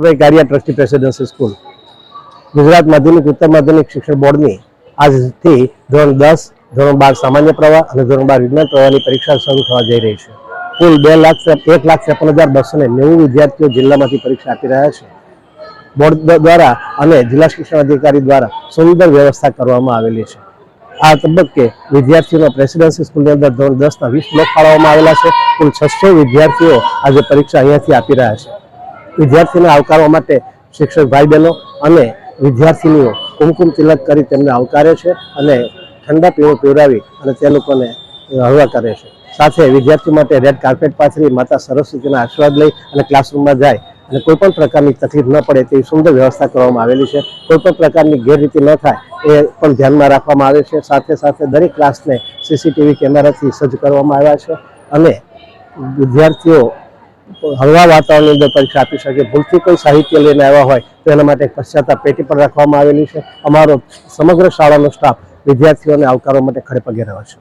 Jayeshbhai Kariya, trustee presidency school. Gujarat માધ્યમિક ઉચ્ચ માધ્યમિક શિક્ષણ બોર્ડની આજથી ધોરણ 10, ધોરણ 12 સામાન્ય પ્રવાહ અને ધોરણ 12 વિજ્ઞાન પ્રવાહની પરીક્ષા શરૂ થવા જઈ રહી છે. કુલ 1,53,290 વિદ્યાર્થીઓ જિલ્લામાંથી પરીક્ષા આપી રહ્યા છે. બોર્ડ દ્વારા અને જિલ્લા શિક્ષણ અધિકારી દ્વારા સુંદર વ્યવસ્થા કરવામાં આવેલી છે. આ તબક્કે વિદ્યાર્થીઓના પ્રેસિડેન્સી સ્કૂલની અંદર ધોરણ 10ના 20 બ્લોક ફાળવવામાં આવેલા છે. કુલ 600 વિદ્યાર્થીઓ આજે પરીક્ષા અહીંયાથી આપી રહ્યા છે. વિદ્યાર્થીઓને આવકારવા માટે શિક્ષક ભાઈ બહેનો અને વિદ્યાર્થીનીઓ કુમકુમ તિલક કરી તેમને આવકારે છે અને ઠંડા પીણું પીવડાવી અને તે લોકોને હળવા કરે છે. સાથે વિદ્યાર્થીઓ માટે રેડ કાર્પેટ પાથરી માતા સરસ્વતીના આશીર્વાદ લઈ અને ક્લાસરૂમમાં જાય અને કોઈ પણ પ્રકારની તકલીફ ન પડે તેવી સુંદર વ્યવસ્થા કરવામાં આવેલી છે. કોઈ પણ પ્રકારની ગેરરીતિ ન થાય એ પણ ધ્યાનમાં રાખવામાં આવે છે. સાથે સાથે દરેક ક્લાસને સીસીટીવી કેમેરાથી સજ્જ કરવામાં આવ્યા છે અને વિદ્યાર્થીઓ હળવા વાતાવરણની અંદર પરીક્ષા આપી શકે. ભૂલથી કોઈ સાહિત્ય લઈને આવ્યા હોય તો એના માટે પશ્ચાતાપ પેટી પણ રાખવામાં આવેલી છે. અમારો સમગ્ર શાળાનો સ્ટાફ વિદ્યાર્થીઓને આવકારવા માટે ખડે પગે રહ્યો છે.